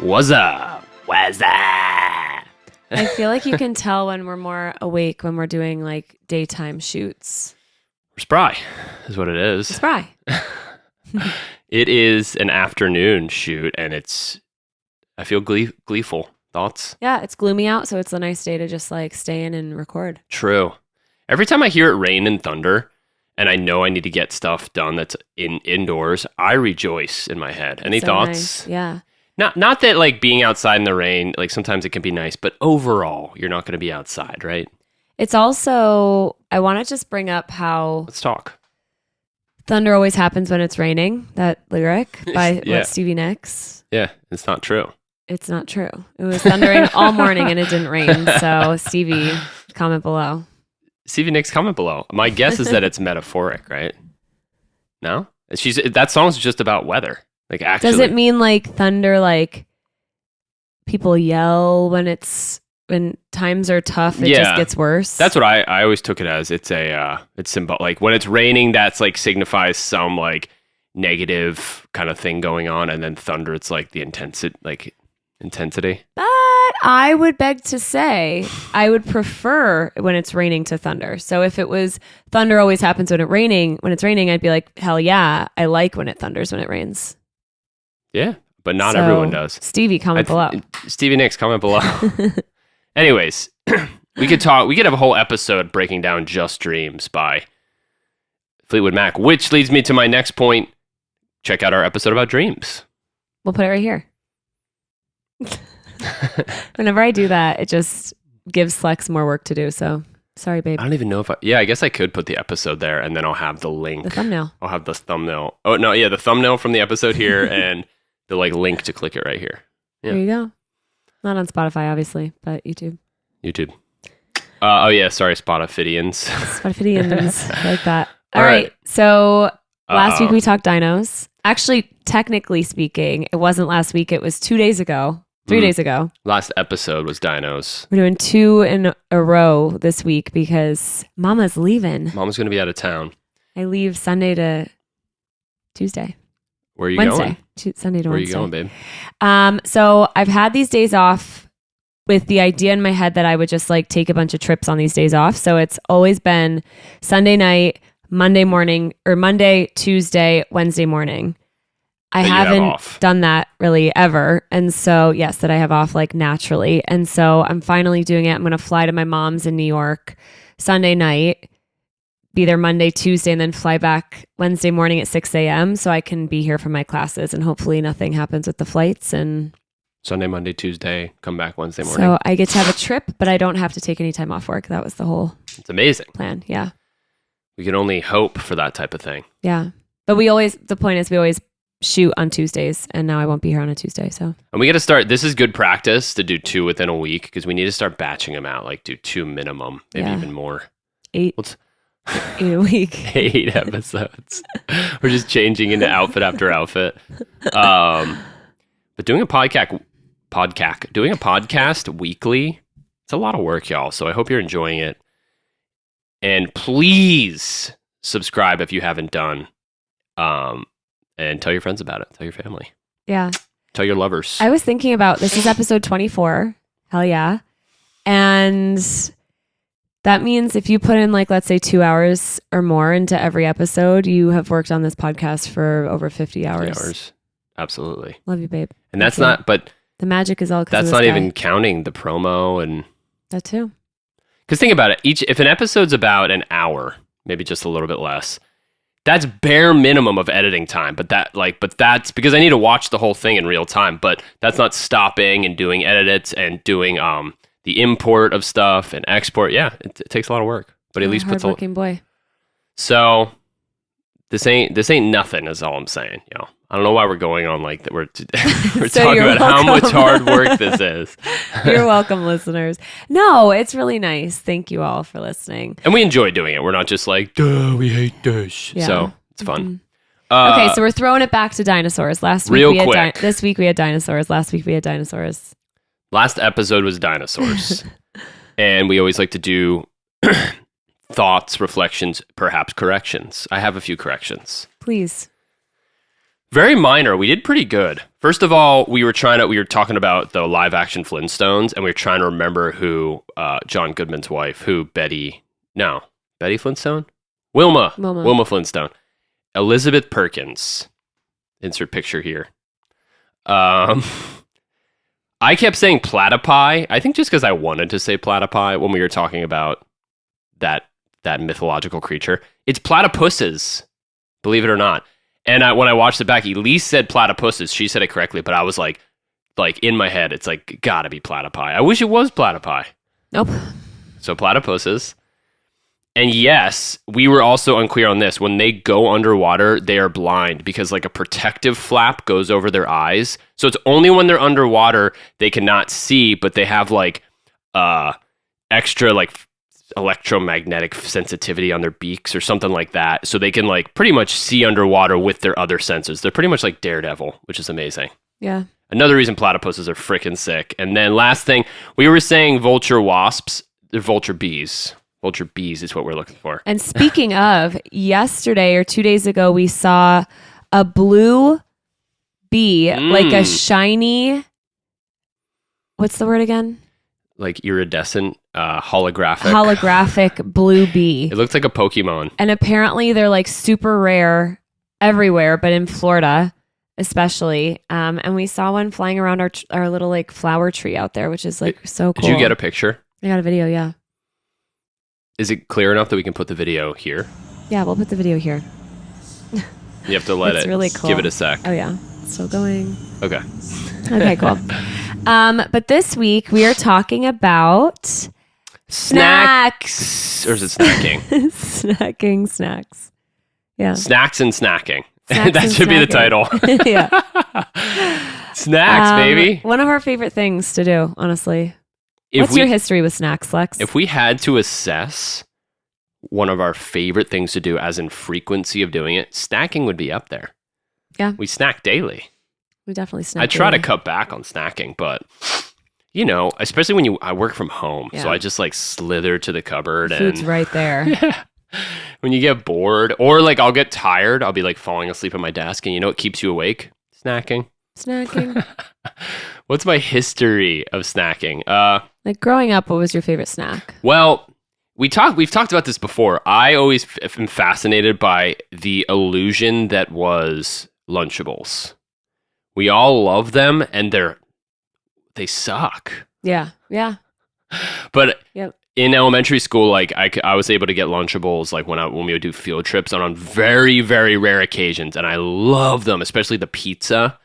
What's up? What's up? I feel like you can tell when we're more awake when we're doing like daytime shoots. We're spry, is what it is. Spry. It is an afternoon shoot, and I feel gleeful. Thoughts? Yeah, it's gloomy out, so it's a nice day to just like stay in and record. True. Every time I hear it rain and thunder, and I know I need to get stuff done that's indoors, I rejoice in my head. Any thoughts? Nice. Yeah. Not that like being outside in the rain, like sometimes it can be nice, but overall, you're not going to be outside, right? It's also, I want to just bring up how Let's talk. thunder always happens when it's raining, that lyric by Yeah. Stevie Nicks. Yeah, it's not true. It's not true. It was thundering all morning and it didn't rain. So Stevie, comment below. Stevie Nicks, comment below. My guess is that it's metaphoric, right? No? That song's just about weather. Like actually. Does it mean like thunder, like people yell when times are tough, it just gets worse? That's what I always took it as. It's symbol, like when it's raining, that's like signifies some like negative kind of thing going on, and then thunder, it's like the intensity. But I would beg to say I would prefer when it's raining to thunder. So if it was thunder always happens when it's raining, I'd be like, hell yeah, I like when it thunders when it rains. Yeah, but not everyone does. Stevie, comment below. Stevie Nicks, comment below. Anyways, we could have a whole episode breaking down Just Dreams by Fleetwood Mac, which leads me to my next point. Check out our episode about dreams. We'll put it right here. Whenever I do that, it just gives Slex more work to do. So sorry, babe. I don't even know if I guess I could put the episode there, and then I'll have the link. The thumbnail. I'll have the thumbnail. Oh, no, yeah, the thumbnail from the episode here and the like link to click it right here. Yeah. There you go. Not on Spotify, obviously, but YouTube. Oh, yeah, sorry, Spotifidians. Spotifidians, like that. All right. So last week we talked dinos. Actually, technically speaking, it wasn't last week. It was 2 days ago. 3 days ago. Last episode was dinos. We're doing 2 in a row this week because Mama's leaving. Mama's going to be out of town. I leave Sunday to Tuesday. Where are you Wednesday. going? Sunday to Where Wednesday. are you going, babe? So I've had these days off with the idea in my head that I would just like take a bunch of trips on these days off. So it's always been Sunday night, Monday morning, or Monday, Tuesday, Wednesday morning. I haven't done that really ever. And so, yes, that I have off like naturally. And so I'm finally doing it. I'm going to fly to my mom's in New York Sunday night, be there Monday, Tuesday, and then fly back Wednesday morning at 6 a.m. so I can be here for my classes and hopefully nothing happens with the flights. And Sunday, Monday, Tuesday, come back Wednesday morning. So I get to have a trip, but I don't have to take any time off work. That was the whole It's amazing. plan. Yeah. We can only hope for that type of thing. Yeah. But the point is we always shoot on Tuesdays, and now I won't be here on a Tuesday. So, and we got to start. This is good practice to do 2 within a week because we need to start batching them out. Like do 2 minimum, maybe even more. 8 a week. 8 episodes. We're just changing into outfit after outfit. But doing a podcast weekly, it's a lot of work, y'all. So I hope you're enjoying it. And please subscribe if you haven't done. And tell your friends about it. Tell your family. Yeah. Tell your lovers. I was thinking about, this is episode 24. Hell yeah. And that means if you put in like, let's say 2 hours or more into every episode, you have worked on this podcast for over 50 hours. 50 hours. Absolutely. Love you, babe. And that's not, but the magic is all that's not even counting the promo and that too. Because think about it. If an episode's about an hour, maybe just a little bit less, that's bare minimum of editing time. But that's because I need to watch the whole thing in real time. But that's not stopping and doing edits and doing the import of stuff and export. Yeah, it takes a lot of work. But at least puts a hardworking boy. So this ain't nothing. Is all I'm saying. You know, I don't know why we're going on like that. We're So talking about how much hard work this is. You're welcome, listeners. No, it's really nice. Thank you all for listening. And we enjoy doing it. We're not just like, duh, we hate this. Yeah. So it's fun. Okay, so we're throwing it back to dinosaurs. This week we had dinosaurs. Last week we had dinosaurs. Last episode was dinosaurs. And we always like to do thoughts, reflections, perhaps corrections. I have a few corrections. Please. Very minor. We did pretty good. First of all, we were talking about the live action Flintstones, and we were trying to remember who John Goodman's wife, Betty Flintstone? Wilma Flintstone. Elizabeth Perkins. Insert picture here. I kept saying platypi. I think just because I wanted to say platypi when we were talking about that mythological creature. It's platypuses, believe it or not. And when I watched it back, Elyse said platypuses. She said it correctly, but I was like in my head, it's like, gotta be platypi. I wish it was platypi. Nope. So platypuses. And yes, we were also unclear on this. When they go underwater, they are blind because like a protective flap goes over their eyes. So it's only when they're underwater they cannot see, but they have like extra like electromagnetic sensitivity on their beaks or something like that. So they can like pretty much see underwater with their other senses. They're pretty much like Daredevil, which is amazing. Yeah. Another reason platypuses are freaking sick. And then last thing, we were saying vulture wasps. They're vulture bees. Vulture bees is what we're looking for. And speaking of, yesterday or 2 days ago, we saw a blue bee, like a shiny, what's the word again? Like iridescent, holographic. Holographic blue bee. It looks like a Pokemon. And apparently they're like super rare everywhere, but in Florida especially. And we saw one flying around our little like flower tree out there, which is like so cool. Did you get a picture? I got a video, yeah. Is it clear enough that we can put the video here? Yeah, we'll put the video here. You have to let it really cool. Give it a sec. Oh yeah, it's still going. Okay. Okay, cool. But this week we are talking about snacks. Or is it snacking? Snacks. Yeah. Snacks and snacking. Snacks That and should be the title. Yeah. Snacks, baby. One of our favorite things to do, honestly. What's your history with snacks, Lex? If we had to assess one of our favorite things to do, as in frequency of doing it, snacking would be up there. Yeah. We snack daily. We definitely snack I try daily. to cut back on snacking, but you know, especially when I work from home, so I just like slither to the cupboard. Food's right there. Yeah. When you get bored, or like I'll get tired, I'll be like falling asleep at my desk, and you know what keeps you awake? Snacking. What's my history of snacking? Like growing up, what was your favorite snack? Well, we've talked about this before. I always am fascinated by the illusion that was Lunchables. We all love them, and they suck. Yeah. But yep. In elementary school, like I was able to get Lunchables like when we would do field trips, and on very, very rare occasions, and I love them, especially the pizza.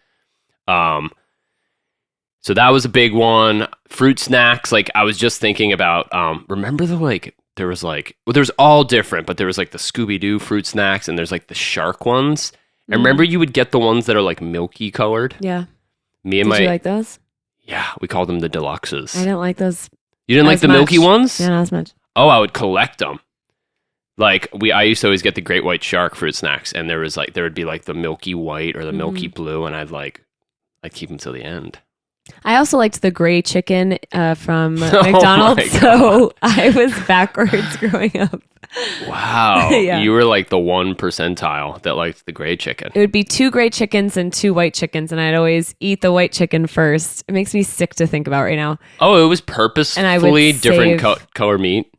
So that was a big one. Fruit snacks, like I was just thinking about. Remember there was all different, but there was like the Scooby-Doo fruit snacks, and there's like the shark ones. And remember, you would get the ones that are like milky colored. Yeah. Did you like those? Yeah, we called them the deluxes. I didn't like those. You didn't like the milky ones? Yeah, not as much. Oh, I would collect them. Like I used to always get the Great White Shark fruit snacks, and there would be like the milky white or the milky blue, and I'd keep them till the end. I also liked the gray chicken from McDonald's, so I was backwards growing up. Wow. Yeah. You were like the 1 percentile that liked the gray chicken. It would be 2 gray chickens and 2 white chickens, and I'd always eat the white chicken first. It makes me sick to think about right now. Oh, it was purposefully different color meat?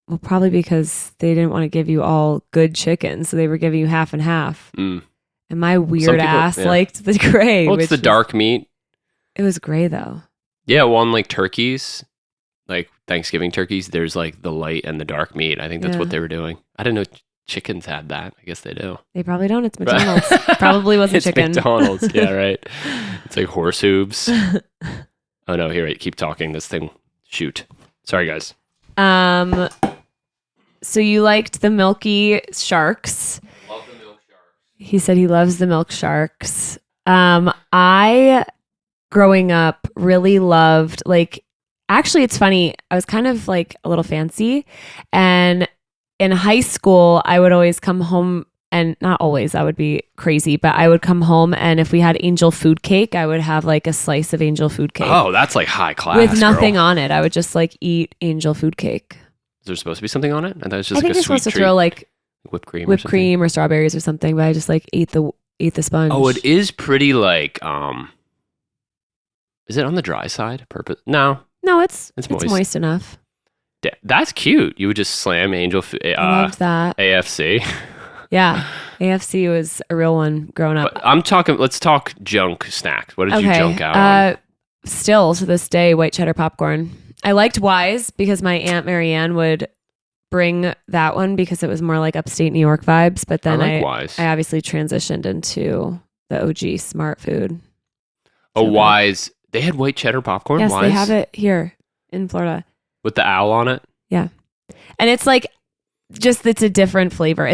Well, probably because they didn't want to give you all good chicken, so they were giving you half and half. And my weird ass liked the gray. Well, it's the dark meat. It was gray, though. Yeah, well, on like turkeys, like Thanksgiving turkeys, there's like the light and the dark meat. I think that's what they were doing. I didn't know chickens had that. I guess they do. They probably don't. It's McDonald's. Probably wasn't it's chicken. McDonald's. Yeah, right. It's like horse hooves. Oh no, here, wait, keep talking. This thing, shoot. Sorry, guys. So you liked the milky sharks. Love the milk sharks. He said he loves the milk sharks. I, growing up, really loved, like, actually, it's funny. I was kind of like a little fancy. And in high school, I would always come home, and not always, I would be crazy, but I would come home, and if we had angel food cake, I would have like a slice of angel food cake. Oh, that's like high class. With nothing on it. I would just like eat angel food cake. Is there supposed to be something on it? I thought it was just I think like a you're sweet supposed to treat. throw like whipped cream or something, or strawberries or something, but I just like ate the eat the sponge. Oh, it is pretty like is it on the dry side? No, No, it's moist. moist enough. That's cute. You would just slam Angel I loved that. AFC. Yeah. AFC was a real one growing up. But let's talk junk snacks. What did you junk out on? Still to this day, white cheddar popcorn. I liked Wise because my Aunt Marianne would bring that one because it was more like upstate New York vibes. But then I obviously transitioned into the OG Smart Food. Oh, Wise. They had white cheddar popcorn? Yes, Wise? They have it here in Florida. With the owl on it? Yeah. And it's like, it's a different flavor.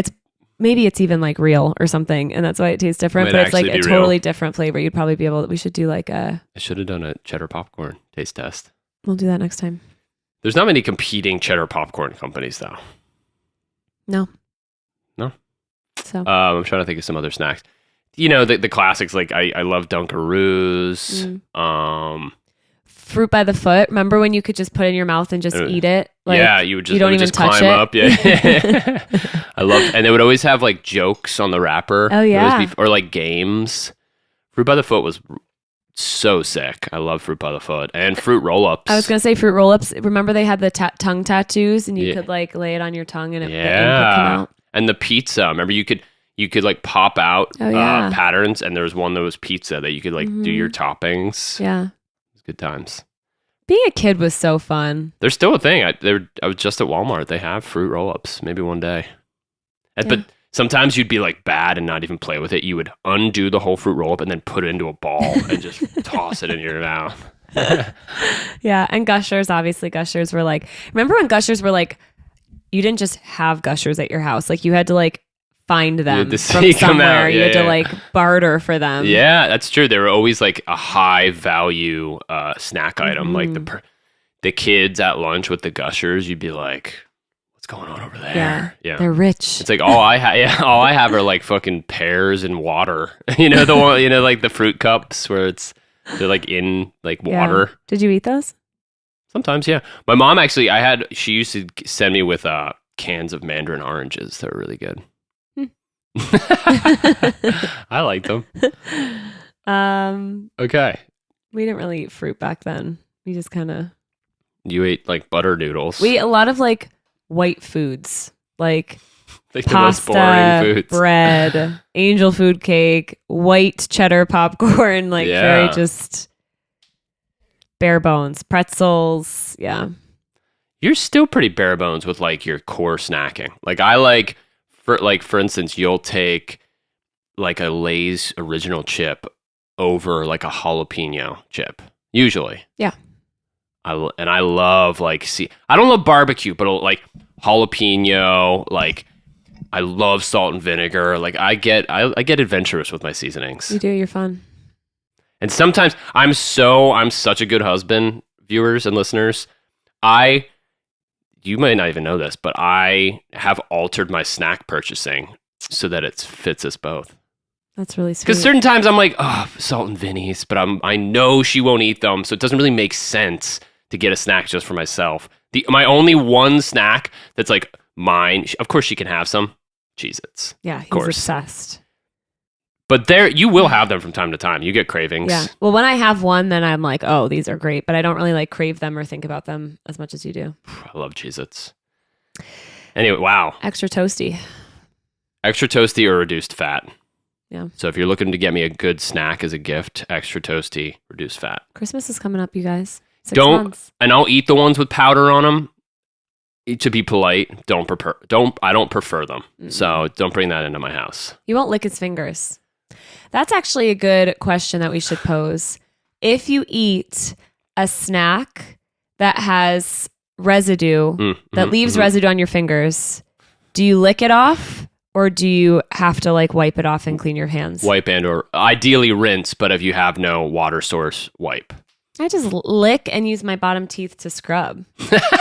Maybe it's even like real or something, and that's why it tastes different. But it's like a totally different flavor. You'd probably be we should do like a... I should have done a cheddar popcorn taste test. We'll do that next time. There's not many competing cheddar popcorn companies, though. No. So I'm trying to think of some other snacks. You know, the classics, like I love Dunkaroos. Fruit by the foot. Remember when you could just put it in your mouth and just eat it? Like, yeah, you don't even touch climb it. up. Yeah, I love, and they would always have like jokes on the wrapper. Oh yeah, or like games. Fruit by the foot was so sick. I love Fruit by the foot and fruit roll-ups. I was gonna say fruit roll-ups. Remember they had the tongue tattoos, and you could like lay it on your tongue, and the ink would come out. And the pizza. Remember you could like pop out patterns, and there was one that was pizza that you could like do your toppings. Yeah. Good times. Being a kid was so fun. There's still a thing. I was just at Walmart. They have fruit roll-ups. Maybe one day. But sometimes you'd be like bad and not even play with it. You would undo the whole fruit roll-up and then put it into a ball and just toss it in your mouth. Yeah. And Gushers, obviously Gushers were like, remember when Gushers were like, you didn't just have Gushers at your house. Like you had to like find them from somewhere. You had to like barter for them. Yeah, that's true. They were always like a high value snack item. Like the kids at lunch with the Gushers, you'd be like, what's going on over there? Yeah. They're rich. It's like all I have are like fucking pears and water. You know the one, like the fruit cups where they're like in like water. Yeah. Did you eat those? Sometimes, yeah. My mom actually, she used to send me with cans of mandarin oranges. They were really good. I liked them. Okay. We didn't really eat fruit back then. We just kind of... You ate like butter noodles. We ate a lot of like white foods. Like pasta, the most boring foods. Bread, angel food cake, white cheddar popcorn. Like very just bare bones. Pretzels. Yeah. You're still pretty bare bones with like your core snacking. Like I like... For instance, you'll take like a Lay's original chip over like a jalapeno chip. Usually. Yeah. I love like, I don't love barbecue, but like jalapeno, like I love salt and vinegar. Like I get adventurous with my seasonings. You do, you're fun. And sometimes I'm such a good husband, viewers and listeners. You may not even know this, but I have altered my snack purchasing so that it fits us both. That's really sweet. Because certain times I'm like, oh, salt and Vinnies, but I know she won't eat them, so it doesn't really make sense to get a snack just for myself. My only one snack that's like mine, of course she can have some, Cheez-Its. Yeah, he's obsessed. But you will have them from time to time. You get cravings. Yeah. Well, when I have one, then I'm like, oh, these are great. But I don't really like crave them or think about them as much as you do. I love Cheez-Its. Anyway, wow. Extra toasty. Extra toasty or reduced fat. Yeah. So if you're looking to get me a good snack as a gift, extra toasty, reduced fat. Christmas is coming up, you guys. 6 months. And I'll eat the ones with powder on them. To be polite, I don't prefer them. Mm-mm. So don't bring that into my house. You won't lick his fingers. That's actually a good question that we should pose. If you eat a snack that has residue, that leaves residue on your fingers, do you lick it off or do you have to like wipe it off and clean your hands? Wipe or ideally rinse, but if you have no water source, wipe. I just lick and use my bottom teeth to scrub.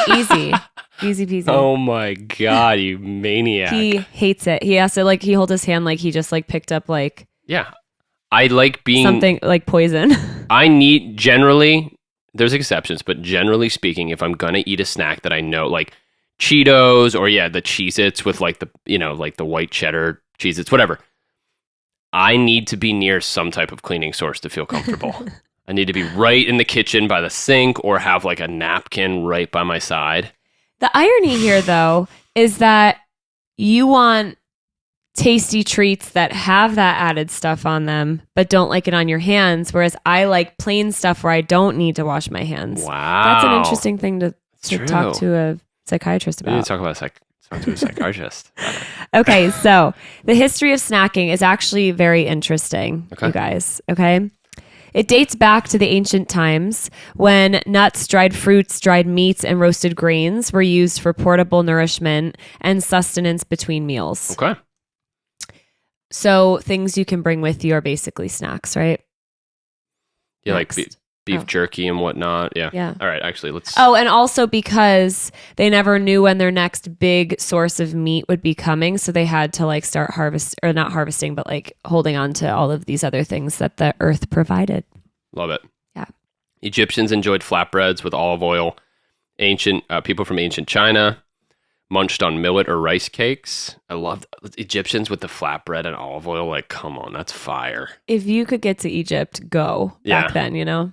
Easy. Easy peasy. Oh my God, you maniac. He hates it. He has to he holds his hand like he just picked up Yeah. I like being... something like poison. Generally, there's exceptions, but generally speaking, if I'm going to eat a snack that I know, like Cheetos or the Cheez-Its with the white cheddar Cheez-Its, whatever. I need to be near some type of cleaning source to feel comfortable. I need to be right in the kitchen by the sink or have like a napkin right by my side. The irony here, though, is that you want tasty treats that have that added stuff on them, but don't like it on your hands, whereas I like plain stuff where I don't need to wash my hands. Wow. That's an interesting thing to talk true. to a psychiatrist We need about. to talk about talk to a psychiatrist. Okay, so the history of snacking is actually very interesting, you guys. Okay. It dates back to the ancient times when nuts, dried fruits, dried meats, and roasted grains were used for portable nourishment and sustenance between meals. Okay. So things you can bring with you are basically snacks, right? Yeah, Next. like beef jerky and whatnot. Yeah. Yeah. All right, actually, let's... Oh, and also because they never knew when their next big source of meat would be coming, so they had to like start not harvesting, but like holding on to all of these other things that the earth provided. Love it. Yeah. Egyptians enjoyed flatbreads with olive oil. Ancient people from ancient China munched on millet or rice cakes. I love Egyptians with the flatbread and olive oil. Like, come on, that's fire. If you could get to Egypt, go back then, you know?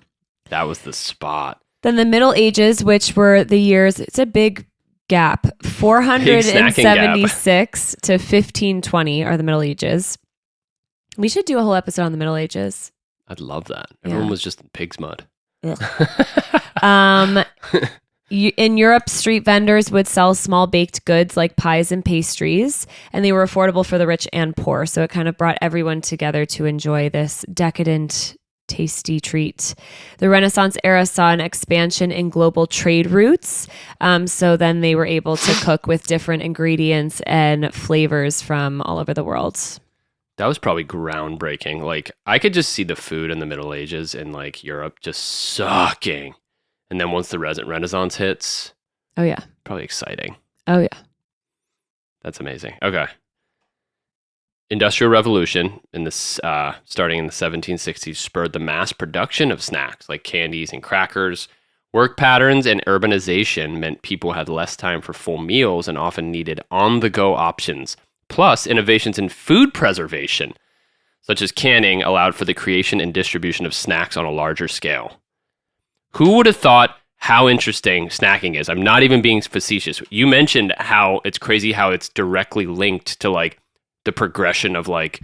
That was the spot. Then the Middle Ages, which were the years, it's a big gap, 476 to 1520 are the Middle Ages. We should do a whole episode on the Middle Ages. I'd love that. Everyone was just in pig's mud. In Europe, street vendors would sell small baked goods like pies and pastries, and they were affordable for the rich and poor. So it kind of brought everyone together to enjoy this decadent, tasty treat. The Renaissance era saw an expansion in global trade routes. So then they were able to cook with different ingredients and flavors from all over the world. That was probably groundbreaking. Like, I could just see the food in the Middle Ages in like Europe just sucking. And then once the Renaissance hits, oh yeah, probably exciting. Oh yeah, that's amazing. Okay, Industrial Revolution in this starting in the 1760s spurred the mass production of snacks like candies and crackers. Work patterns and urbanization meant people had less time for full meals and often needed on-the-go options. Plus, innovations in food preservation, such as canning, allowed for the creation and distribution of snacks on a larger scale. Who would have thought how interesting snacking is? I'm not even being facetious. You mentioned how it's crazy how it's directly linked to like the progression of like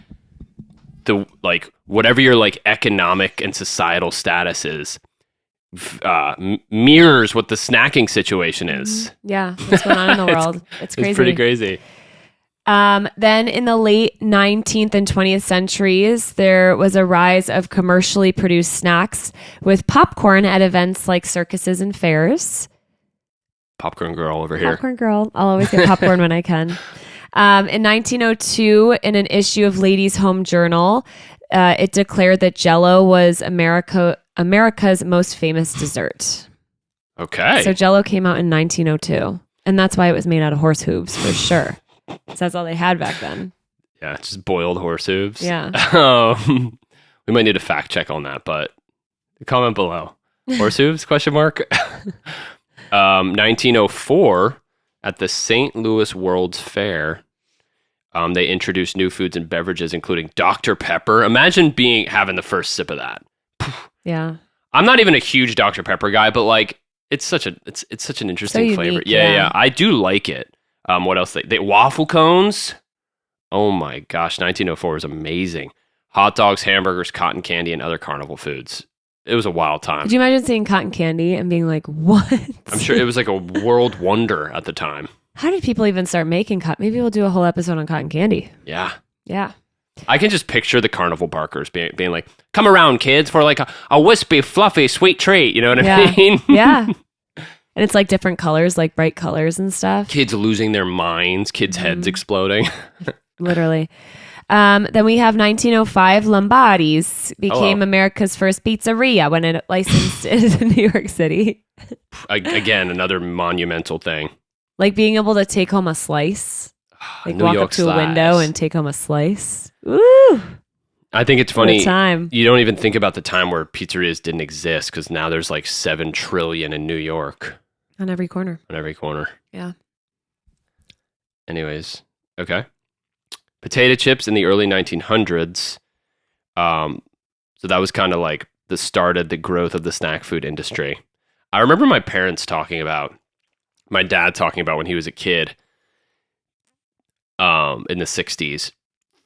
the like whatever your like economic and societal status is mirrors what the snacking situation is. Yeah, what's going on in the world. It's crazy. It's pretty crazy. Then in the late 19th and 20th centuries, there was a rise of commercially produced snacks with popcorn at events like circuses and fairs. Popcorn girl over here. Popcorn girl. I'll always get popcorn when I can. In 1902, in an issue of Ladies' Home Journal, it declared that Jell-O was America's most famous dessert. Okay. So Jell-O came out in 1902, and that's why it was made out of horse hooves for sure. So that's all they had back then. Yeah, just boiled horse hooves. Yeah. We might need a fact check on that, but comment below. Horse hooves, question mark? 1904, at the St. Louis World's Fair, they introduced new foods and beverages, including Dr. Pepper. Imagine having the first sip of that. Yeah. I'm not even a huge Dr. Pepper guy, but like it's such an interesting so flavor. unique, Yeah. I do like it. What else? They waffle cones. Oh my gosh, 1904 was amazing. Hot dogs, hamburgers, cotton candy, and other carnival foods. It was a wild time. Could you imagine seeing cotton candy and being like, what? I'm sure it was like a world wonder at the time. How did people even start making cotton? Maybe we'll do a whole episode on cotton candy. Yeah. Yeah. I can just picture the carnival barkers being like, come around, kids, for like a wispy, fluffy, sweet treat. You know what I mean? Yeah. And it's like different colors, like bright colors and stuff. Kids losing their minds, kids' heads exploding. Literally. Then we have 1905, Lombardi's became America's first pizzeria when it licensed in New York City. Again, another monumental thing. Like being able to take home a slice. Like New walk York up to slice. a window and take home a slice. Ooh. I think it's funny. What a time. You don't even think about the time where pizzerias didn't exist because now there's like 7 trillion in New York. On every corner. On every corner. Yeah. Anyways, okay. Potato chips in the early 1900s So that was kind of like the start of the growth of the snack food industry. I remember my dad talking about when he was a kid, in the 60s,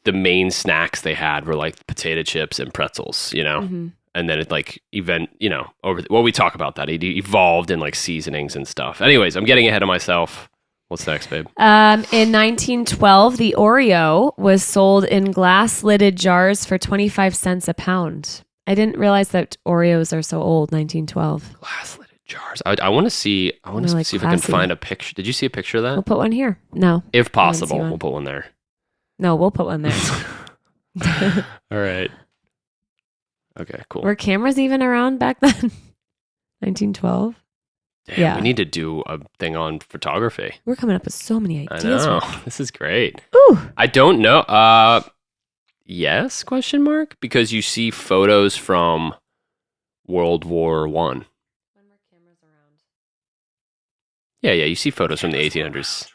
the main snacks they had were like potato chips and pretzels, Mm-hmm. and then it like we talk about that. It evolved in like seasonings and stuff. Anyways, I'm getting ahead of myself. What's next, babe? In 1912, the Oreo was sold in glass-lidded jars for 25 cents a pound. I didn't realize that Oreos are so old. 1912. Glass-lidded jars. I want to see. I want to They're, like, see if I can classy. find a picture. Did you see a picture of that? We'll put one here. No, If possible, one. we'll put one there. no, we'll put one there. All right. Okay, cool. Were cameras even around back then? 1912. Damn, yeah. we need to do a thing on photography. We're coming up with so many I ideas. know. This is great. Ooh. I don't know. Yes, question mark? Because you see photos from World War One. When were cameras around? Yeah, you see photos from the 1800s.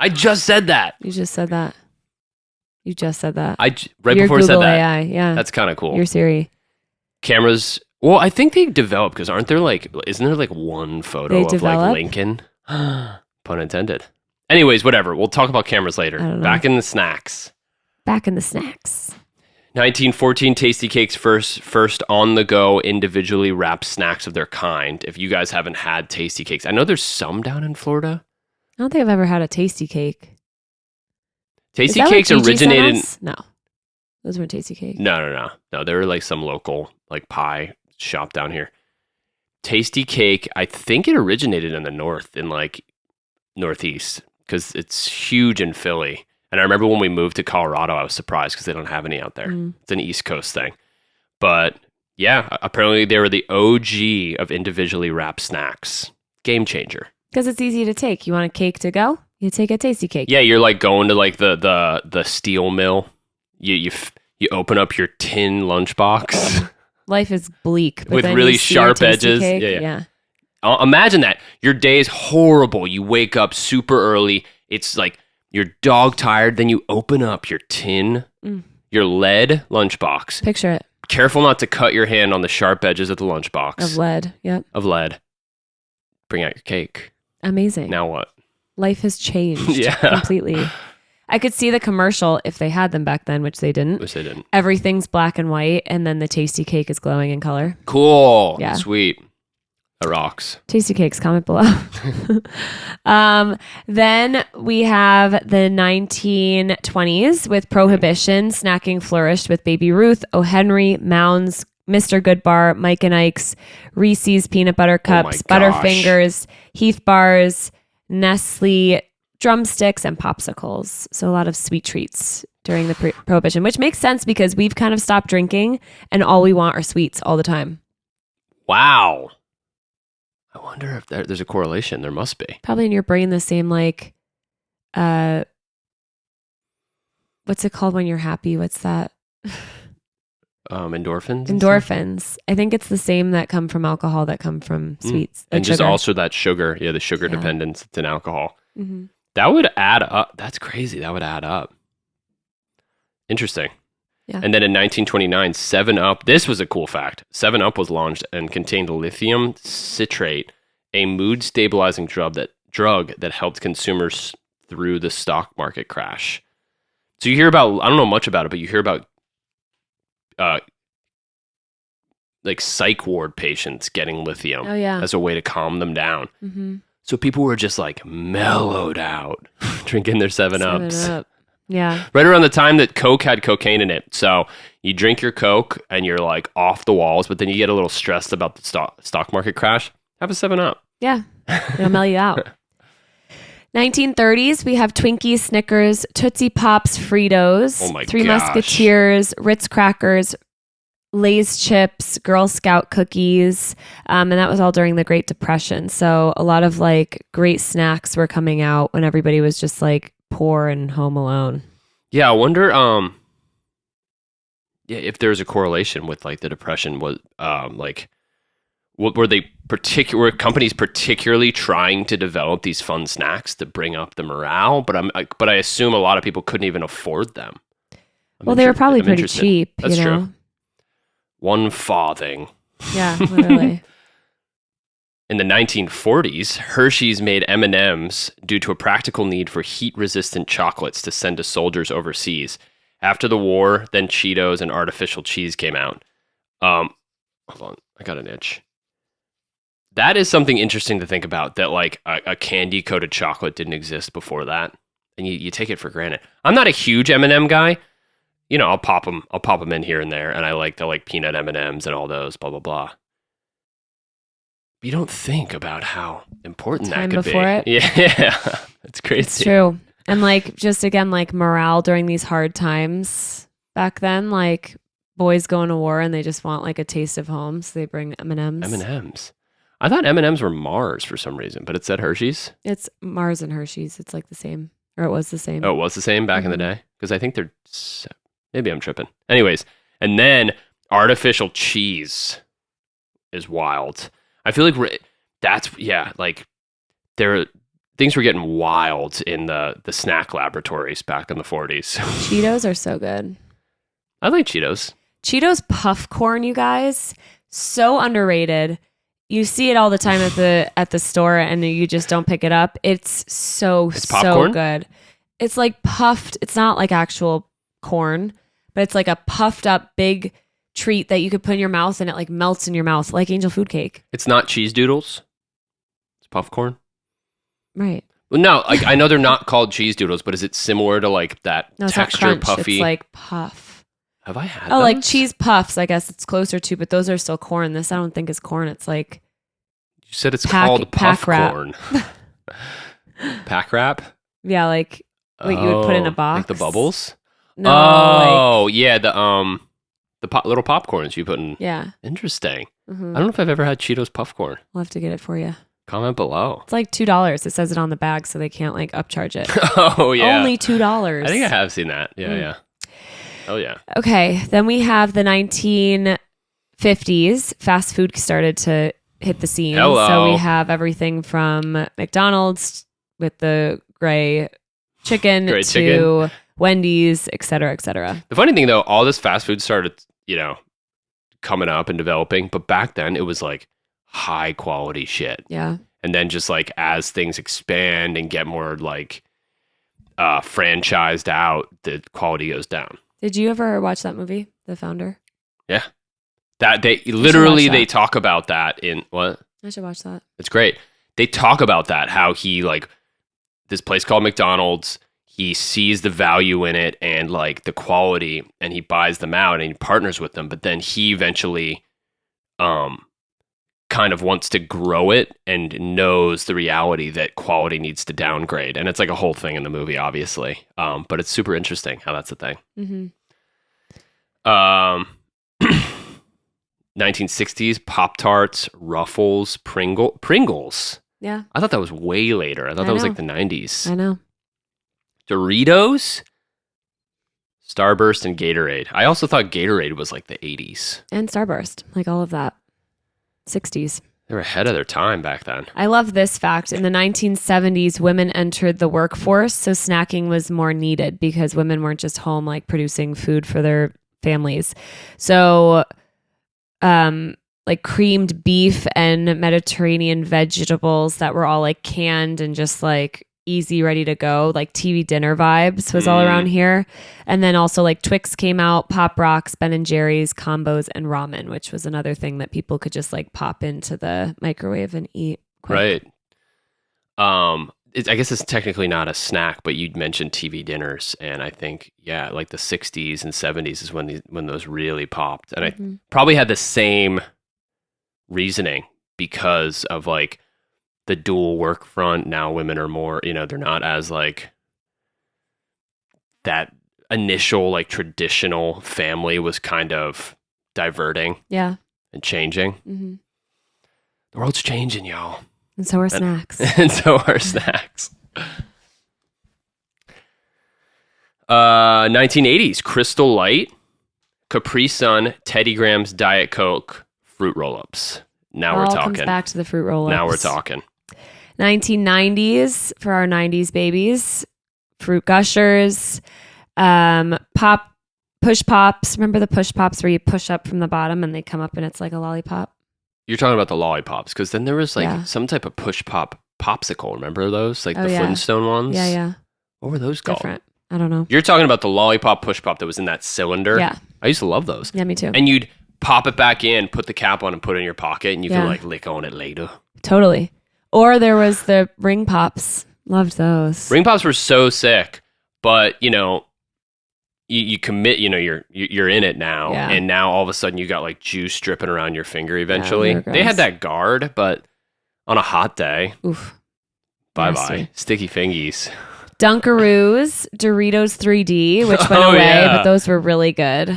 I just said that. You just said that. Right Your before I said Google that. AI, yeah. That's kind of cool. Your Siri. Cameras. Well, I think they developed because isn't there like one photo They of develop? like Lincoln? Pun intended. Anyways, whatever. We'll talk about cameras later. I don't know. Back in the snacks. Back in the snacks. 1914, Tasty Cakes first on the go individually wrapped snacks of their kind. If you guys haven't had Tasty Cakes, I know there's some down in Florida. I don't think I've ever had a Tasty Cake. Tasty Is that Cakes what Gigi sent originated. us? No. Those weren't Tasty Cakes. No. They were like some local like pie shop down here. Tasty Cake, I think it originated in the north, in like northeast, because it's huge in Philly. And I remember when we moved to Colorado, I was surprised because they don't have any out there. Mm. It's an East Coast thing. But yeah, apparently they were the OG of individually wrapped snacks. Game changer. Because it's easy to take. You want a cake to go? You take a Tasty Cake. Yeah, you're like going to like the steel mill. You open up your tin lunchbox Life is bleak. But with then really you see your sharp Tasty edges. Cake. Yeah. Imagine that. Your day is horrible. You wake up super early. It's like you're dog tired. Then you open up your tin, your lead lunchbox. Picture it. Careful not to cut your hand on the sharp edges of the lunchbox. Of lead. Yep. Of lead. Bring out your cake. Amazing. Now what? Life has changed Yeah. completely. I could see the commercial if they had them back then, which they didn't. Wish they didn't. Everything's black and white, and then the Tasty Cake is glowing in color. Cool. Yeah. Sweet. That rocks. Tasty Cakes, comment below. Then we have the 1920s with Prohibition. Snacking flourished with Baby Ruth, O. Henry, Mounds, Mr. Goodbar, Mike and Ike's, Reese's Peanut Butter Cups, gosh. Butterfingers, Heath Bars, Nestle, drumsticks, and popsicles. So a lot of sweet treats during the Prohibition, which makes sense because we've kind of stopped drinking and all we want are sweets all the time. Wow. I wonder if there's a correlation. There must be. Probably in your brain the same like what's it called when you're happy? What's that? Endorphins? and stuff? Endorphins. I think it's the same that come from alcohol that come from sweets. And like just sugar. also that sugar. Yeah, the sugar Yeah. dependence in alcohol. Mhm. That would add up. That's crazy. That would add up. Interesting. Yeah. And then in 1929, 7-Up. This was a cool fact. 7-Up was launched and contained lithium citrate, a mood stabilizing drug that helped consumers through the stock market crash. So you hear about, I don't know much about it, but you hear about like psych ward patients getting lithium Oh yeah. as a way to calm them down. Mm-hmm. So people were just like mellowed out drinking their 7-Ups. 7-Up. Yeah. Right around the time that Coke had cocaine in it. So you drink your Coke and you're like off the walls, but then you get a little stressed about the stock market crash. Have a 7-Up. Yeah. It'll mellow you out. 1930s, we have Twinkies, Snickers, Tootsie Pops, Fritos, Oh my Three gosh. Musketeers, Ritz crackers, Lay's chips, Girl Scout cookies, and that was all during the Great Depression. So a lot of like great snacks were coming out when everybody was just like poor and home alone. Yeah, I wonder if there's a correlation with like the depression. Was like what were companies particularly trying to develop these fun snacks to bring up the morale? But I assume a lot of people couldn't even afford them. Well, they were probably I'm pretty interested. cheap, That's you know? true. 1 farthing. Yeah, literally. In the 1940s, Hershey's made M&Ms due to a practical need for heat-resistant chocolates to send to soldiers overseas. After the war, then Cheetos and artificial cheese came out. Hold on, I got an itch. That is something interesting to think about, that like a candy-coated chocolate didn't exist before that, and you take it for granted. I'm not a huge M&M guy. You know, I'll pop them in here and there, and I like the peanut M&Ms and all those, blah, blah, blah. You don't think about how important that could before be. it? Yeah, it's crazy. It's true. And like, just again, like morale during these hard times back then, like boys going to war and they just want like a taste of home. So they bring M&Ms. M&Ms. I thought M&Ms were Mars for some reason, but it said Hershey's. It's Mars and Hershey's. It's like the same, or it was the same. Oh, it was the same back in the day? Because I think they're, maybe I'm tripping. Anyways, and then artificial cheese is wild. I feel like things were getting wild in the snack laboratories back in the 40s. Cheetos are so good. I like Cheetos. Cheetos puff corn, you guys, so underrated. You see it all the time at the store, and you just don't pick it up. It's so good. It's like puffed. It's not like actual corn, but it's like a puffed up big treat that you could put in your mouth, and it like melts in your mouth like angel food cake. It's not cheese doodles. It's puff corn. Right. Well, no, like I know they're not called cheese doodles, but is it similar to like that no, it's texture, not crunch. puffy? It's like puff. Have I had? Oh, those? like cheese puffs. I guess it's closer to, but those are still corn. This I don't think is corn. It's like you said it's called puff pack wrap. corn. Pack wrap. Yeah, like what you would put in a box. Like the bubbles. No. Yeah, the little popcorns you put in. Yeah. Interesting. Mm-hmm. I don't know if I've ever had Cheetos puff corn. We'll have to get it for you. Comment below. It's like $2. It says it on the bag, so they can't like upcharge it. Oh yeah, only $2. I think I have seen that. Yeah, yeah. Oh yeah. Okay, then we have the 1950s. Fast food started to hit the scene. Hello. So we have everything from McDonald's with the gray chicken to Wendy's, et cetera, et cetera. The funny thing though, all this fast food started, coming up and developing, but back then it was like high quality shit. Yeah. And then just like as things expand and get more like franchised out, the quality goes down. Did you ever watch that movie, The Founder? Yeah. That they talk about that in what? I should watch that. It's great. They talk about that, how he like this place called McDonald's, he sees the value in it and like the quality, and he buys them out and he partners with them, but then he eventually kind of wants to grow it and knows the reality that quality needs to downgrade. And it's like a whole thing in the movie, obviously. But it's super interesting how that's a thing. Mm-hmm. 1960s, Pop-Tarts, Ruffles, Pringles. Yeah. I thought that was way later. I thought that was like the 90s. I know. Doritos, Starburst, and Gatorade. I also thought Gatorade was like the 80s. And Starburst, like all of that. 60s. They were ahead of their time back then. I love this fact. In the 1970s, women entered the workforce, so snacking was more needed because women weren't just home like producing food for their families. So like creamed beef and Mediterranean vegetables that were all like canned and just like easy, ready to go, like TV dinner vibes was all around here. And then also like Twix came out, Pop Rocks, Ben and Jerry's, combos, and ramen, which was another thing that people could just like pop into the microwave and eat quick. Right. I guess it's technically not a snack, but you'd mentioned TV dinners, and I think like the 60s and 70s is when those really popped, and I probably had the same reasoning because of like the dual work front. Now women are more, they're not as like that initial like traditional family was kind of diverting, and changing. Mm-hmm. The world's changing, y'all. And so are snacks. And so are snacks. 1980s, Crystal Light, Capri Sun, Teddy Grahams, Diet Coke, Fruit Roll-Ups. Now we're talking. Comes back to the Fruit Roll-Ups. Now we're talking. 1990s, for our 90s babies, Fruit Gushers, Pop Push pops. Remember the push pops where you push up from the bottom and they come up and it's like a lollipop? You're talking about the lollipops, because then there was like Yeah. some type of push pop popsicle. Remember those? Like Oh, the yeah. Flintstone ones? Yeah, yeah. What were those called? Different. I don't know. You're talking about the lollipop push pop that was in that cylinder? Yeah. I used to love those. Yeah, me too. And you'd pop it back in, put the cap on, and put it in your pocket, and you Yeah. could like lick on it later. Totally. Or there was the ring pops. Loved those. Ring pops were so sick, but you know, you commit. You know, you're in it now, Yeah. and now all of a sudden you got like juice dripping around your finger. Eventually, they're they had gross. that guard, but on a hot day, Oof. bye Nasty. sticky fingies. Dunkaroos, Doritos 3D, which went Oh, away, yeah. but those were really good. They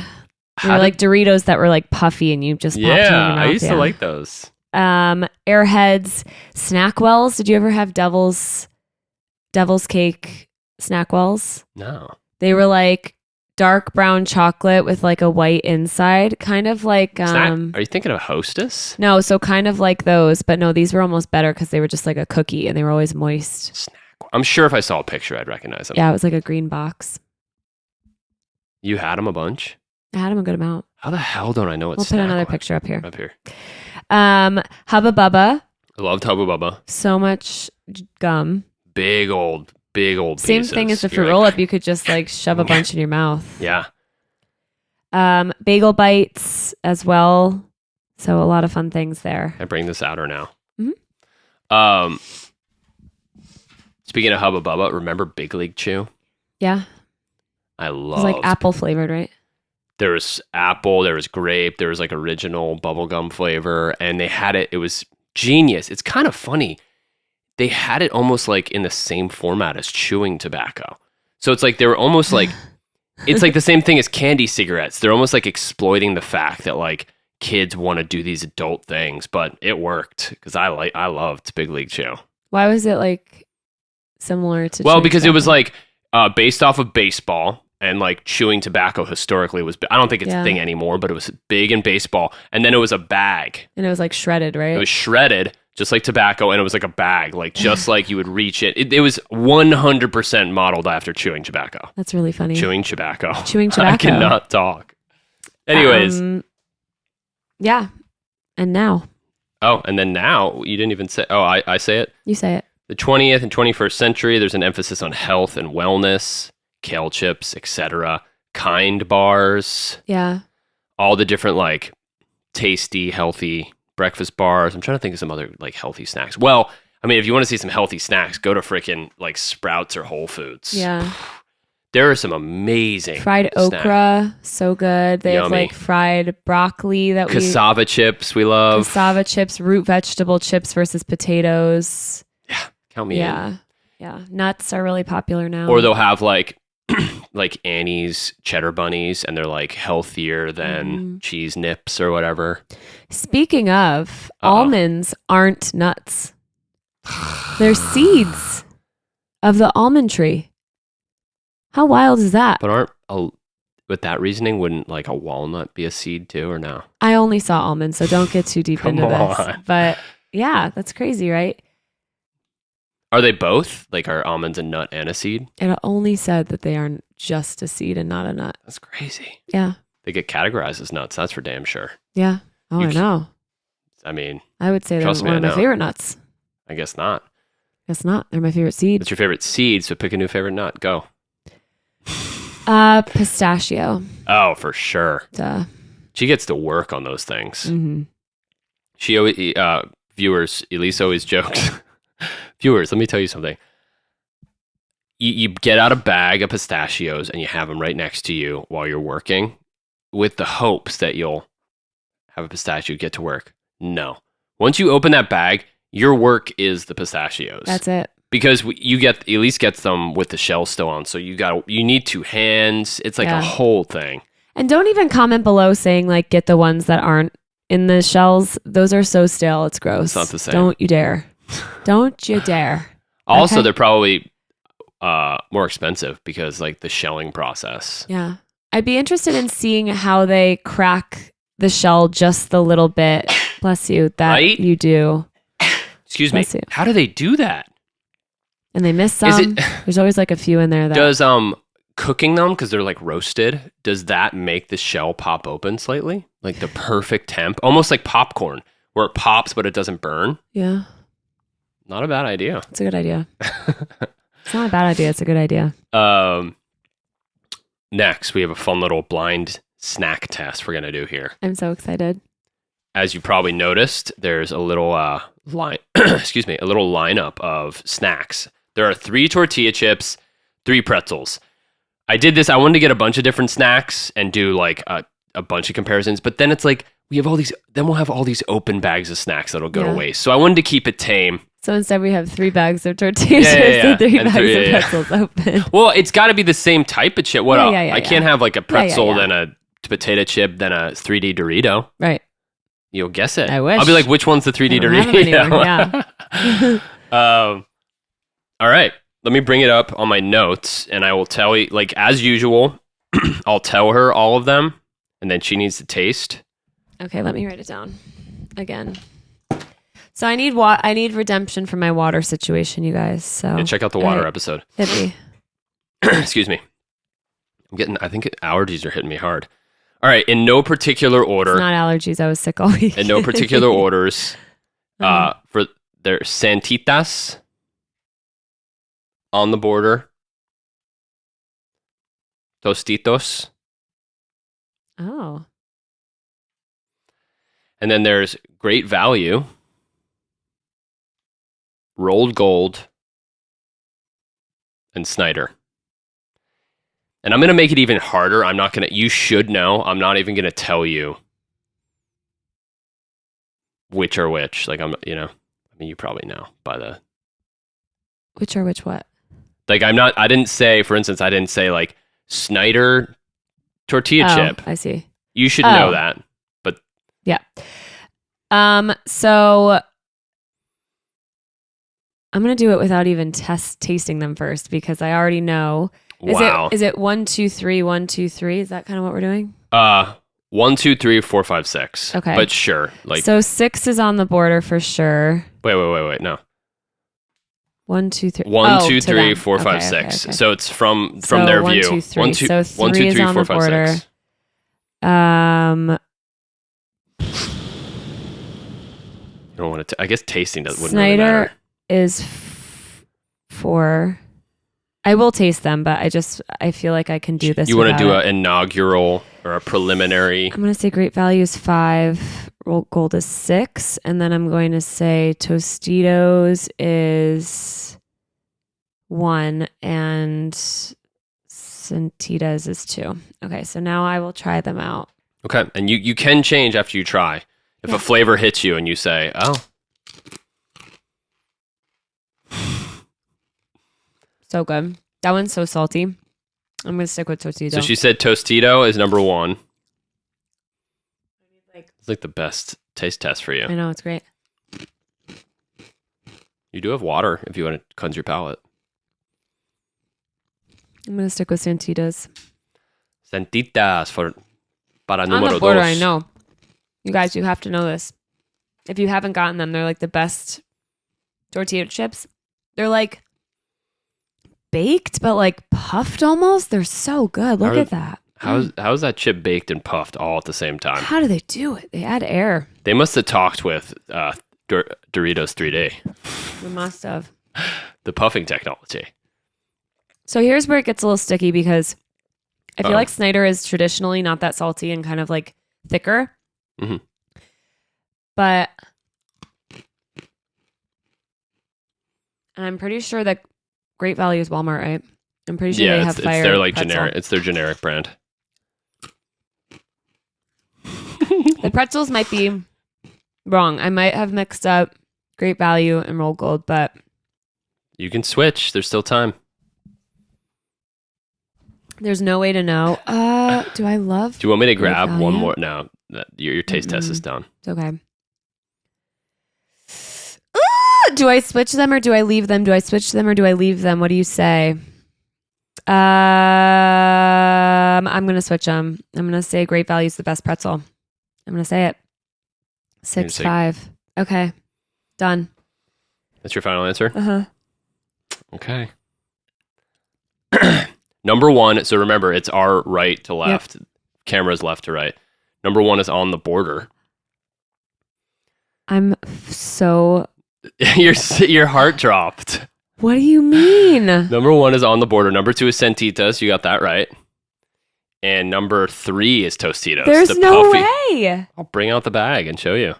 How were did- like Doritos that were like puffy and you just popped them in your Yeah, mouth. I used to like those. Airheads, Snackwells. Did you ever have Devil's Cake Snackwells? No, They were like dark brown chocolate with like a white inside, kind of like Are you thinking of Hostess? no, so kind of like those, but no, these were almost better because they were just like a cookie and they were always moist. Snack. I'm sure if I saw a picture, I'd recognize them. Yeah, it was like a green box. You had them a bunch. I had them a good amount. How the hell don't I know what? We'll put another picture up here. Up here. Hubba Bubba, I loved Hubba Bubba. so much gum. Big old Same pieces. thing as the You're fruit like, roll up. You could just like shove a bunch in your mouth. Yeah. Bagel bites as well. So a lot of fun things there. I bring this outer now. Mhm. Speaking of Hubba Bubba, remember Big League Chew? Yeah, I it was love. like apple flavored, right? There was apple, there was grape, there was like original bubblegum flavor, and they had it. It was genius. It's kind of funny. They had it almost like in the same format as chewing tobacco. So it's like they were almost like, it's like the same thing as candy cigarettes. They're almost like exploiting the fact that like kids want to do these adult things, but it worked because I loved Big League Chew. Why was it like similar to? Well, chewing because it was tobacco? like based off of baseball, and like chewing tobacco historically was, I don't think it's Yeah. a thing anymore, but it was big in baseball. And then it was a bag. and it was like shredded, right? It was shredded, just like tobacco, and it was like a bag, like just like you would reach it. It was 100% modeled after chewing tobacco. That's really funny. Chewing tobacco. Chewing I tobacco. cannot talk. Anyways. Yeah. And now Oh, and then now, you didn't even say, I say it. you say it. The 20th and 21st century, there's an emphasis on health and wellness, kale chips, etc. Kind bars, Yeah. all the different like tasty, healthy breakfast bars. I'm trying to think of some other like healthy snacks. Well, I mean, if you want to see some healthy snacks, go to freaking like Sprouts or Whole Foods. Yeah. There are some amazing Fried snacks. okra, so good. They have Yummy. like fried broccoli that Cassava chips, we love. cassava chips, root vegetable chips versus potatoes. Count me in. Yeah. Yeah. Nuts are really popular now. Or they'll have like like Annie's cheddar bunnies, and they're like healthier than cheese nips or whatever. Speaking of, Uh-oh. almonds aren't nuts. They're seeds of the almond tree. How wild is that? But with that reasoning, wouldn't like a walnut be a seed too, or no? I only saw almonds, so don't get too deep Come into this. on. But yeah, that's crazy, right? Are they both? Like, are almonds a nut and a seed? It only said that they are just a seed and not a nut. That's crazy. Yeah. They get categorized as nuts. That's for damn sure. Yeah. Oh, You I know. I mean, I would say they're Trust me, one I of my know. favorite nuts. I guess not. Guess not. They're my favorite seed. What's your favorite seed? So pick a new favorite nut. Go. Pistachio. Oh, for sure. Duh. She gets to work on those things. Mm-hmm. She always, viewers, Elyse always jokes. Viewers, let me tell you something. You get out a bag of pistachios and you have them right next to you while you're working with the hopes that you'll have a pistachio, get to work. No. Once you open that bag, your work is the pistachios. That's it. Because Elyse gets them with the shell still on. So you need two hands. It's like Yeah. a whole thing. And don't even comment below saying like get the ones that aren't in the shells. Those are so stale. It's gross. It's not the same. Don't you dare. Don't you dare. Also, Okay. they're probably more expensive because like the shelling process. Yeah. I'd be interested in seeing how they crack the shell just the little bit. Bless you. That Right? you do. Excuse me. Bless you. How do they do that? And they miss Is some. it- There's always like a few in there that Does cooking them because they're like roasted, does that make the shell pop open slightly? Like the perfect temp, almost like popcorn, where it pops but it doesn't burn. Yeah. Not a bad idea. It's a good idea. It's not a bad idea. It's a good idea. Next, we have a fun little blind snack test we're going to do here. I'm so excited. As you probably noticed, there's a little line, excuse me, a little lineup of snacks. There are 3 tortilla chips, 3 pretzels. I did this. I wanted to get a bunch of different snacks and do like a bunch of comparisons, but then it's like we have all these. Then we'll have all these open bags of snacks that'll go to waste. So I wanted to keep it tame. So instead, we have 3 bags of tortilla chips and 3 bags of pretzels open. Well, it's got to be the same type of chip. What else? I can't have like a pretzel, then a potato chip, then a 3D Dorito. Right. You'll guess it. I wish. I'll be like, which one's the 3D Dorito? Yeah. All right. Let me bring it up on my notes, and I will tell you, like as usual, I'll tell her all of them, and then she needs to taste. Okay, let me write it down again. So I need redemption from my water situation, you guys. So check out the water episode. Hit me. Excuse me. I think allergies are hitting me hard. All right, in no particular order. It's not allergies. I was sick all week. In no particular orders. For their Santitas on the border. Tostitos. Oh. And then there's Great Value. Rolled Gold. And Snyder. And I'm going to make it even harder. You should know. I'm not even going to tell you which are which. Like, you probably know by the. Which are which what? Like, I didn't say like Snyder tortilla chip. I see. You should know that. But. Yeah. So I'm going to do it without even tasting them first because I already know. Is it 1, 2, 3, 1, 2, 3? Is that kind of what we're doing? 1, 2, 3, 4, 5, 6. Okay. But sure. So 6 is on the border for sure. Wait. No. 1, 2, 3. 1, 2, 3, 4, 5, 6. Okay. So it's from their 1, view. 2, 3. 1, 2, so 1, 2, 3, 4, 5, 6. You don't want to. I guess tasting wouldn't really matter. Snyder is 4. I will taste them, but I feel like I can do this. You want to do an inaugural or a preliminary? I'm going to say Great Value is 5, Rolled Gold is 6, and then I'm going to say Tostitos is 1, and Santitas is 2. Okay, so now I will try them out. Okay, and you can change after you try. If a flavor hits you and you say, oh. So good. That one's so salty. I'm going to stick with Tostito. So she said Tostito is number 1. It's like the best taste test for you. I know, it's great. You do have water if you want to cleanse your palate. I'm going to stick with Santitas. Santitas para On número the border, 2. I know. You guys, you have to know this. If you haven't gotten them, they're like the best tortilla chips. They're like baked, but like puffed almost. They're so good. Look at that. How's that chip baked and puffed all at the same time? How do they do it? They add air. They must have talked with Doritos 3D. We must have. The puffing technology. So here's where it gets a little sticky because I feel like Snyder is traditionally not that salty and kind of like thicker. Mm-hmm. But I'm pretty sure that Great Value is Walmart, right? I'm pretty sure they have fire. It's their like pretzel. generic. It's their generic brand. The pretzels might be wrong. I might have mixed up Great Value and Rolled Gold, but you can switch. There's still time. There's no way to know. Do I love? Do you want me to grab one more? No, your taste test is done. It's okay. Do I switch them or do I leave them? Do I switch them or do I leave them? What do you say? I'm gonna switch them. I'm gonna say Great Value is the best pretzel. I'm gonna say it. 6-5. Okay, done. That's your final answer? Uh-huh. Okay. Number one, so remember, it's our right to left. Yep. Camera's left to right. Number one is on the border. I'm so... Your heart dropped. What do you mean? Number one is on the border. Number two is Sentitas. You got that right. And number three is Tostitos. There's no way. I'll bring out the bag and show you.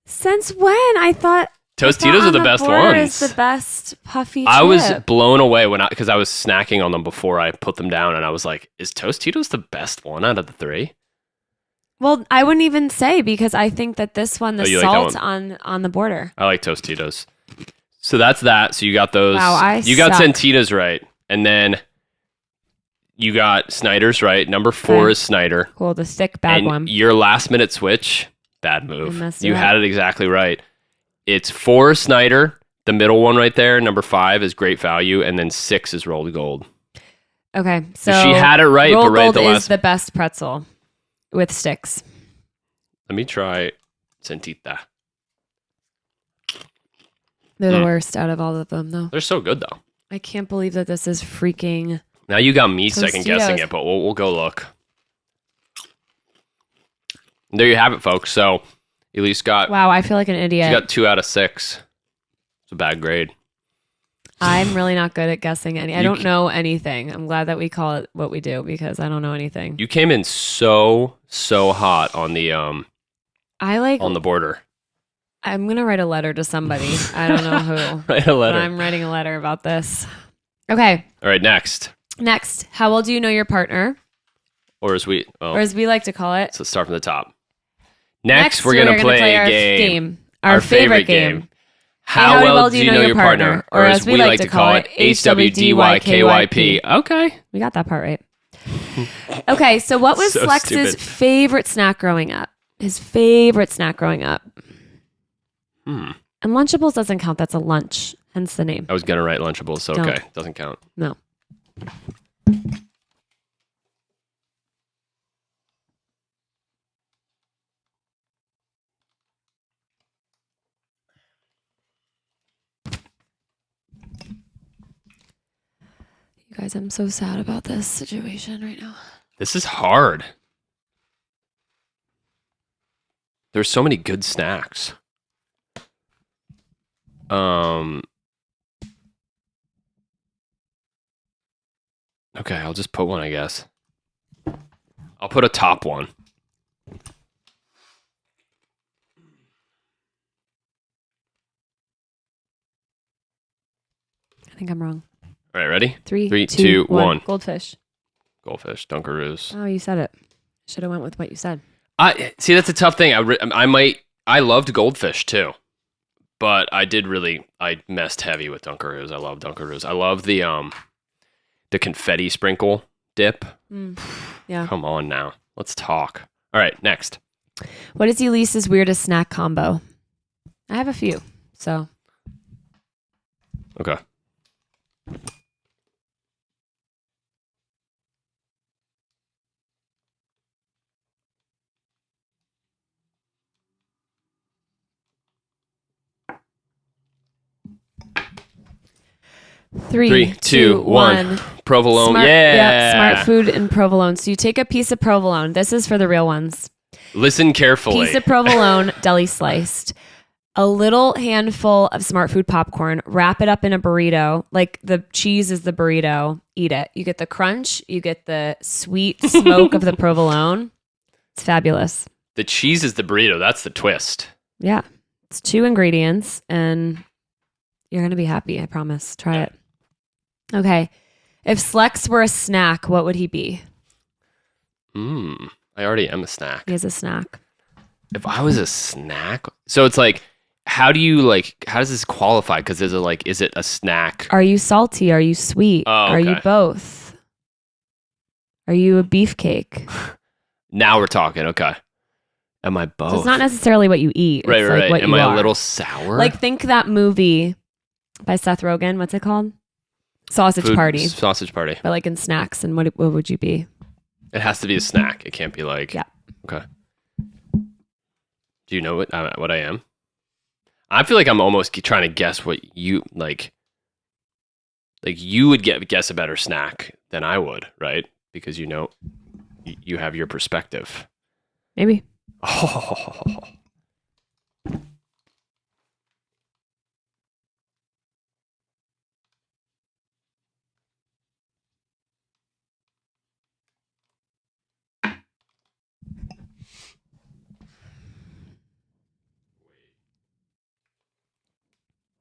Since when? I thought Tostitos are the best ones. Is the best puffy chip. I was blown away because I was snacking on them before I put them down, and I was like, "Is Tostitos the best one out of the three?" Well, I wouldn't even say because I think that this one, the salt on the border. I like Tostitos. So that's that. So you got those. Wow, you got Sentitas right, and then you got Snyder's right. Number 4 is Snyder. Cool, the thick bad one. Your last minute switch, bad move. You had it exactly right. It's 4 Snyder, the middle one right there. Number 5 is Great Value, and then 6 is Rolled Gold. Okay, so she had it right, Rolled but right Gold at the last. Is the best pretzel with sticks. Let me try Sentita. They're the worst out of all of them, though. They're so good, though. I can't believe that this is freaking. Now you got me second Tostitos. guessing it, but we'll go look. There you have it, folks. So Elyse got. Wow, I feel like an idiot. She got 2 out of 6. It's a bad grade. I'm really not good at guessing any. I don't know anything. I'm glad that we call it what we do because I don't know anything. You came in so hot on the on the border. I'm gonna write a letter to somebody. I don't know who. Write a letter. But I'm writing a letter about this. Okay. All right. Next. How well do you know your partner? Or as we like to call it. So let's start from the top. Next we're gonna play a game. Our favorite game. How well do you know your partner? Or as we like to call it, HWDYKYP. Okay. We got that part right. Okay, so what was Slex's favorite snack growing up? His favorite snack growing up. And Lunchables doesn't count. That's a lunch, hence the name. I was going to write Lunchables, so okay. Doesn't count. No. You guys, I'm so sad about this situation right now. This is hard. There's so many good snacks. Okay, I'll just put one, I guess. I'll put a top one. I think I'm wrong. All right, ready? 3, 2, 1. Goldfish. Goldfish, Dunkaroos. Oh, you said it. Should have went with what you said. See, that's a tough thing. I loved Goldfish too, but I messed heavy with Dunkaroos. I love Dunkaroos. I love the confetti sprinkle dip. Yeah. Come on now. Let's talk. All right, next. What is Elise's weirdest snack combo? I have a few, so. Okay. Three, two, one. Provolone. Smart food and provolone. So you take a piece of provolone. This is for the real ones. Listen carefully. Piece of provolone, deli sliced. A little handful of Smart Food popcorn. Wrap it up in a burrito. Like the cheese is the burrito. Eat it. You get the crunch. You get the sweet smoke of the provolone. It's fabulous. The cheese is the burrito. That's the twist. Yeah. It's 2 ingredients and you're going to be happy. I promise. Try it. Okay. If Slex were a snack, what would he be? I already am a snack. He is a snack. If I was a snack, so it's like, how does this qualify? Because is it a snack? Are you salty? Are you sweet? Oh, okay. Are you both? Are you a beefcake? Now we're talking. Okay. Am I both? So it's not necessarily what you eat. Right, it's right. Like what Am you I are. a little sour? Like think that movie by Seth Rogen. What's it called? Sausage Party. Sausage Party. But like in snacks, and what would you be? It has to be a snack. It can't be like. Yeah. Okay. Do you know what I am? I feel like I'm almost trying to guess what you like. like you would guess a better snack than I would, right? Because you know, you have your perspective. Maybe. Oh.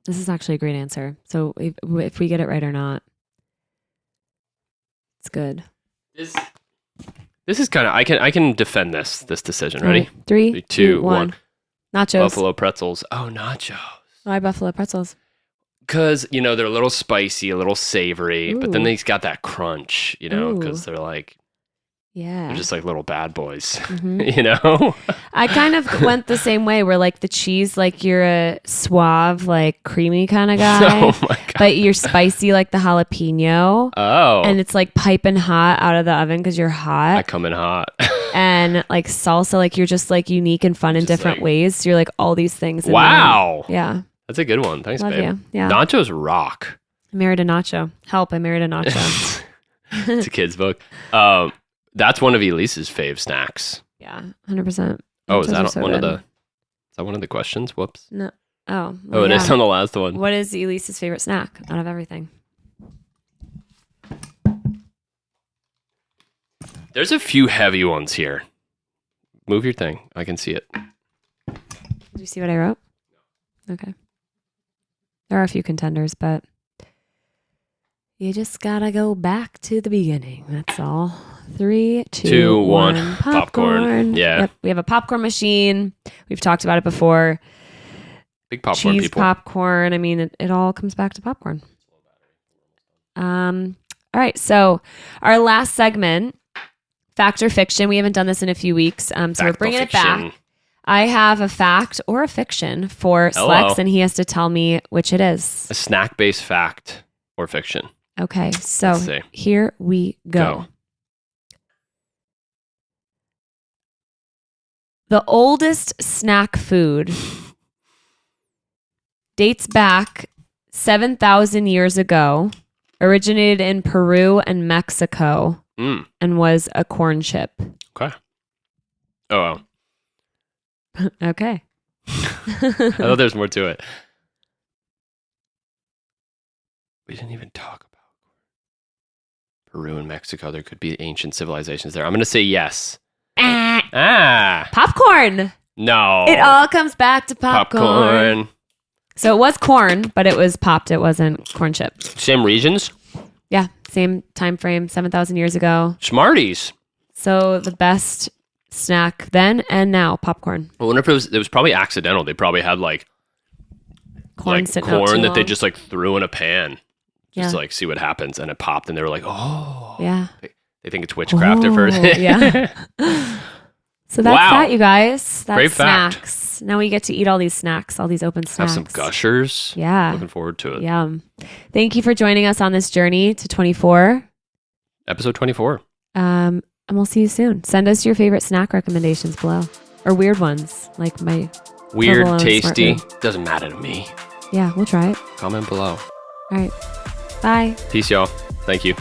This is actually a great answer. So if we get it right or not, it's good. This is kind of I can defend this decision. Ready? All right. 3, 2, 1. Nachos. Buffalo pretzels. Oh, nachos. Why buffalo pretzels? Because, you know, they're a little spicy, a little savory, but then Ooh. they've got that crunch, you know, because they're just like little bad boys, you know? I kind of went the same way where like the cheese, like you're a suave, like creamy kind of guy, Oh my God. but you're spicy like the jalapeno. Oh. And it's like piping hot out of the oven because you're I hot. come in hot. And like salsa, like you're just like unique and fun in different like- ways. So you're like all these things. in Wow. one. Yeah. That's a good one. Thanks, Love babe. you. Yeah. Nachos rock. I married a nacho. Help, I married a nacho. It's a kid's book. That's one of Elise's fave snacks. Yeah, 100%. Oh, is Nachos that are so one of good. the? Is that one of the questions? Whoops. No. Oh. Oh, it is on the last one. What is Elise's favorite snack out of everything? There's a few heavy ones here. Move your thing. I can see it. Did you see what I wrote? Okay. There are a few contenders, but you just gotta go back to the beginning. That's all. 3, 2, 1. Popcorn. Yeah. Yep. We have a popcorn machine. We've talked about it before. Big popcorn Cheese people. popcorn. I mean, it all comes back to popcorn. All right. So our last segment, fact or fiction. We haven't done this in a few weeks, so we're Fact or bringing it fiction. back. I have a fact or a fiction for Hello. Slex, and he has to tell me which it is. A snack-based fact or fiction. Okay, so Let's see. here we go. The oldest snack food dates back 7,000 years ago, originated in Peru and Mexico, and was a corn chip. Okay. Oh, wow. Okay. I thought there's more to it. We didn't even talk about Peru and Mexico. There could be ancient civilizations there. I'm going to say yes. Popcorn. No. It all comes back to popcorn. So it was corn, but it was popped. It wasn't corn chip. Same regions? Yeah, same time frame, 7,000 years ago. Smarties. So the best snack then and now, popcorn. I wonder if it was probably accidental. They probably had Corn sitting out too corn that they long. just threw in a pan. Just Yeah. see what happens. And it popped and they were like, oh. Yeah. They think it's witchcraft at first. Yeah. So that's Wow. that, you guys. That's Great fact. snacks. Now we get to eat all these snacks, all these open Have snacks. some gushers. Yeah. Looking forward to it. Yum. Thank you for joining us on this journey to 24. Episode 24. And we'll see you soon. Send us your favorite snack recommendations below, or weird ones like my Weird, provolone tasty. smart Doesn't matter to me. Yeah, we'll try it. Comment below. All right. Bye. Peace, y'all. Thank you.